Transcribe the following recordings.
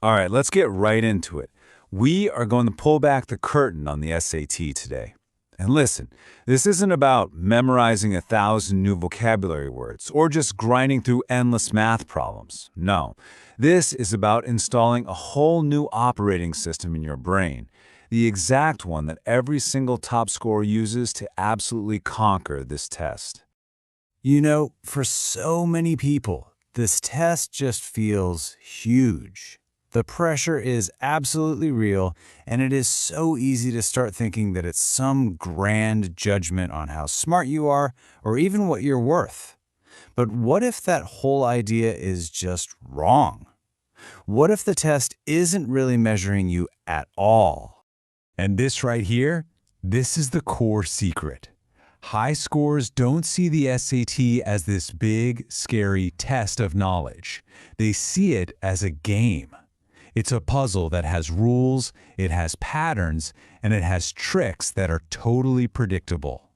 All right, let's get right into it. We are going to pull back the curtain on the SAT today. And listen, this isn't about memorizing 1,000 new vocabulary words or just grinding through endless math problems. No, this is about installing a whole new operating system in your brain, the exact one that every single top scorer uses to absolutely conquer this test. You know, for so many people, this test just feels huge. The pressure is absolutely real, and it is so easy to start thinking that it's some grand judgment on how smart you are or even what you're worth. But what if that whole idea is just wrong? What if the test isn't really measuring you at all? And this right here, this is the core secret. High scores don't see the SAT as this big, scary test of knowledge. They see it as a game. It's a puzzle that has rules, it has patterns, and it has tricks that are totally predictable.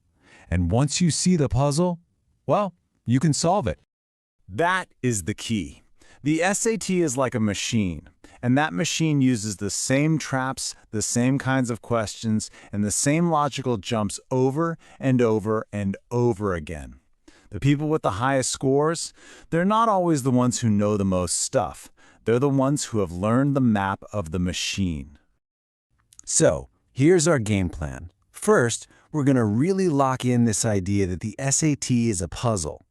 And once you see the puzzle, well, you can solve it. That is the key. The SAT is like a machine, and that machine uses the same traps, the same kinds of questions, and the same logical jumps over and over and over again. The people with the highest scores, they're not always the ones who know the most stuff. They're the ones who have learned the map of the machine. So, here's our game plan. First, we're going to really lock in this idea that the SAT is a puzzle.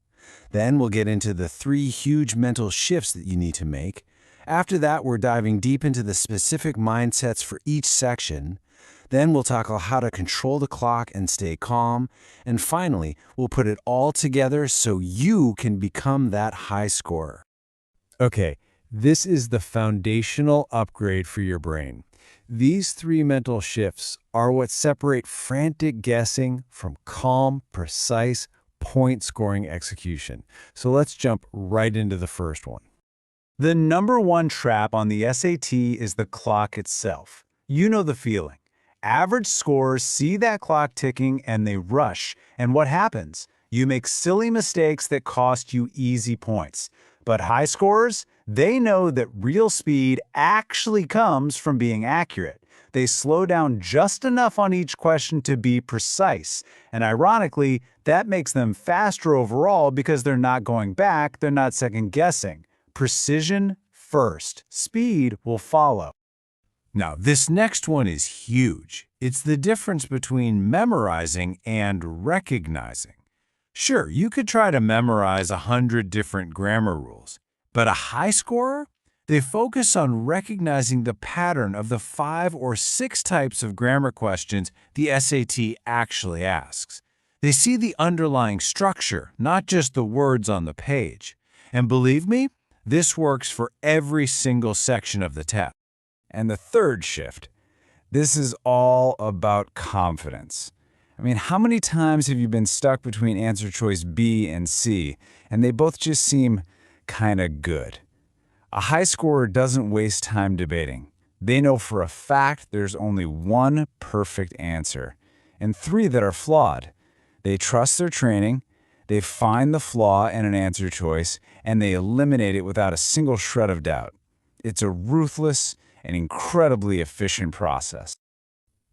Then we'll get into the 3 huge mental shifts that you need to make. After that, we're diving deep into the specific mindsets for each section. Then we'll tackle how to control the clock and stay calm. And finally, we'll put it all together so you can become that high scorer. Okay, this is the foundational upgrade for your brain. These 3 mental shifts are what separate frantic guessing from calm, precise, point-scoring execution. So let's jump right into the first one. The number one trap on the SAT is the clock itself. You know the feeling. Average scorers see that clock ticking and they rush. And what happens? You make silly mistakes that cost you easy points. But high scorers, they know that real speed actually comes from being accurate. They slow down just enough on each question to be precise. And ironically, that makes them faster overall because they're not going back, they're not second-guessing. Precision first. Speed will follow. Now, this next one is huge. It's the difference between memorizing and recognizing. Sure, you could try to memorize 100 different grammar rules, but a high scorer? They focus on recognizing the pattern of the 5 or 6 types of grammar questions the SAT actually asks. They see the underlying structure, not just the words on the page. And believe me, this works for every single section of the test. And the third shift, this is all about confidence. I mean, how many times have you been stuck between answer choice B and C, and they both just seem kind of good? A high scorer doesn't waste time debating. They know for a fact there's only one perfect answer, and 3 that are flawed. They trust their training, they find the flaw in an answer choice, and they eliminate it without a single shred of doubt. It's a ruthless and incredibly efficient process.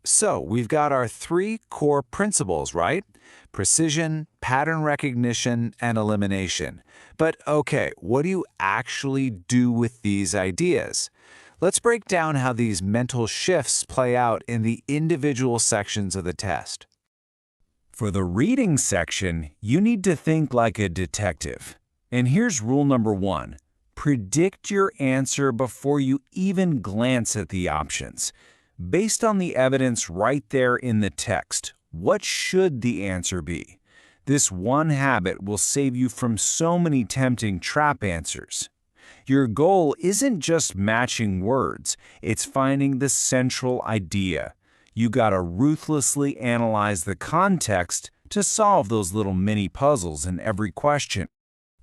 So, we've got our 3 core principles, right? Precision, pattern recognition, and elimination. But okay, what do you actually do with these ideas? Let's break down how these mental shifts play out in the individual sections of the test. For the reading section, you need to think like a detective. And here's rule number 1. Predict your answer before you even glance at the options. Based on the evidence right there in the text, what should the answer be? This one habit will save you from so many tempting trap answers. Your goal isn't just matching words, it's finding the central idea. You gotta ruthlessly analyze the context to solve those little mini puzzles in every question.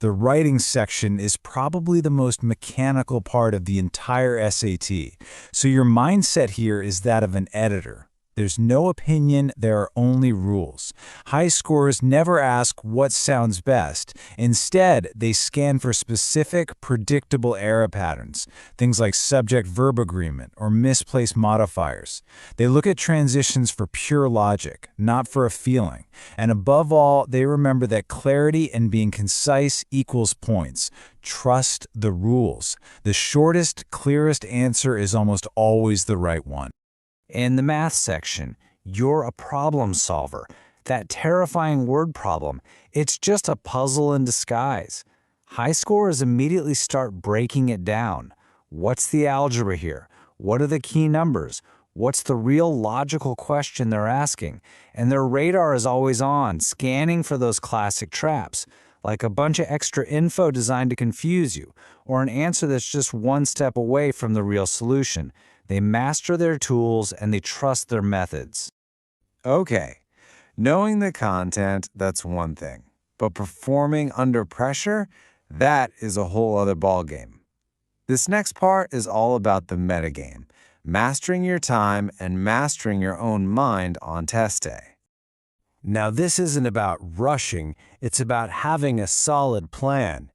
The writing section is probably the most mechanical part of the entire SAT, so your mindset here is that of an editor. There's no opinion, there are only rules. High scorers never ask what sounds best. Instead, they scan for specific, predictable error patterns, things like subject-verb agreement or misplaced modifiers. They look at transitions for pure logic, not for a feeling. And above all, they remember that clarity and being concise equals points. Trust the rules. The shortest, clearest answer is almost always the right one. In the math section, you're a problem solver. That terrifying word problem, it's just a puzzle in disguise. High scorers immediately start breaking it down. What's the algebra here? What are the key numbers? What's the real logical question they're asking? And their radar is always on, scanning for those classic traps, like a bunch of extra info designed to confuse you, or an answer that's just one step away from the real solution. They master their tools and they trust their methods. Okay, knowing the content, that's one thing. But performing under pressure, that is a whole other ballgame. This next part is all about the metagame, mastering your time and mastering your own mind on test day. Now, this isn't about rushing, it's about having a solid plan.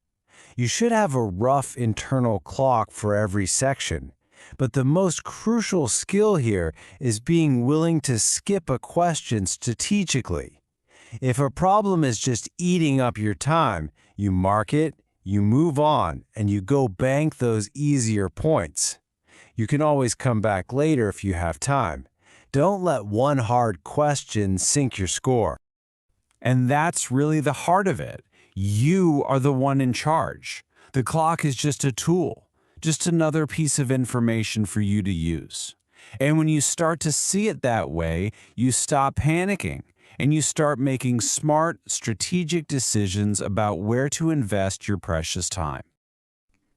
You should have a rough internal clock for every section. But the most crucial skill here is being willing to skip a question strategically. If a problem is just eating up your time, you mark it, you move on, and you go bank those easier points. You can always come back later if you have time. Don't let one hard question sink your score. And that's really the heart of it. You are the one in charge. The clock is just a tool. Just another piece of information for you to use. And when you start to see it that way, you stop panicking and you start making smart, strategic decisions about where to invest your precious time.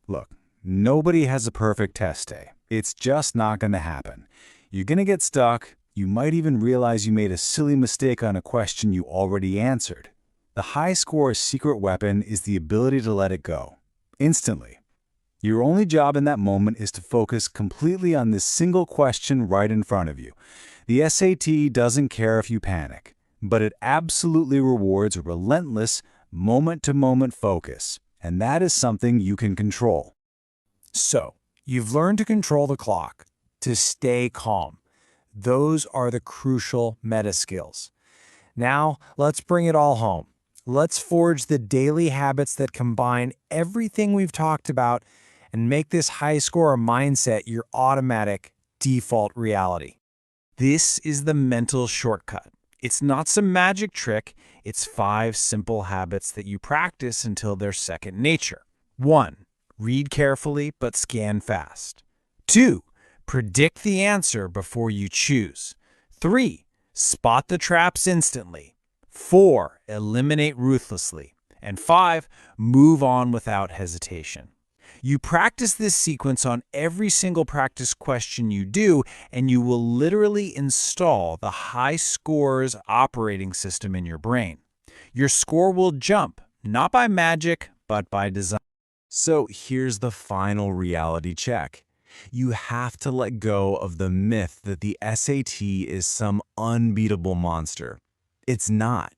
Look, nobody has a perfect test day. It's just not going to happen. You're going to get stuck. You might even realize you made a silly mistake on a question you already answered. The high scorer's secret weapon is the ability to let it go, instantly. Your only job in that moment is to focus completely on this single question right in front of you. The SAT doesn't care if you panic, but it absolutely rewards a relentless, moment-to-moment focus, and that is something you can control. So, you've learned to control the clock, to stay calm. Those are the crucial meta skills. Now, let's bring it all home. Let's forge the daily habits that combine everything we've talked about and make this high scorer mindset your automatic default reality. This is the mental shortcut. It's not some magic trick. It's 5 simple habits that you practice until they're second nature. 1. Read carefully but scan fast. 2. Predict the answer before you choose. 3. Spot the traps instantly. 4. Eliminate ruthlessly. And 5. Move on without hesitation. You practice this sequence on every single practice question you do, and you will literally install the high scorer's operating system in your brain. Your score will jump, not by magic, but by design. So here's the final reality check. You have to let go of the myth that the SAT is some unbeatable monster. It's not.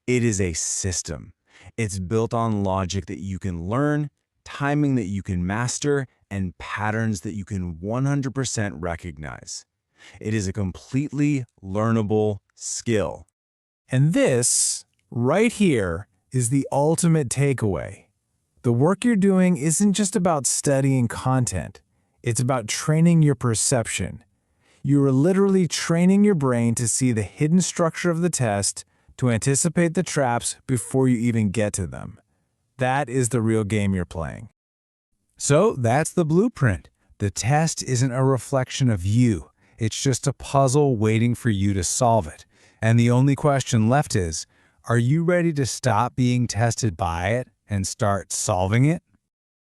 It is a system. It's built on logic that you can learn, timing that you can master, and patterns that you can 100% recognize. It is a completely learnable skill. And this, right here, is the ultimate takeaway. The work you're doing isn't just about studying content. It's about training your perception. You are literally training your brain to see the hidden structure of the test, to anticipate the traps before you even get to them. That is the real game you're playing. So that's the blueprint. The test isn't a reflection of you. It's just a puzzle waiting for you to solve it. And the only question left is, are you ready to stop being tested by it and start solving it?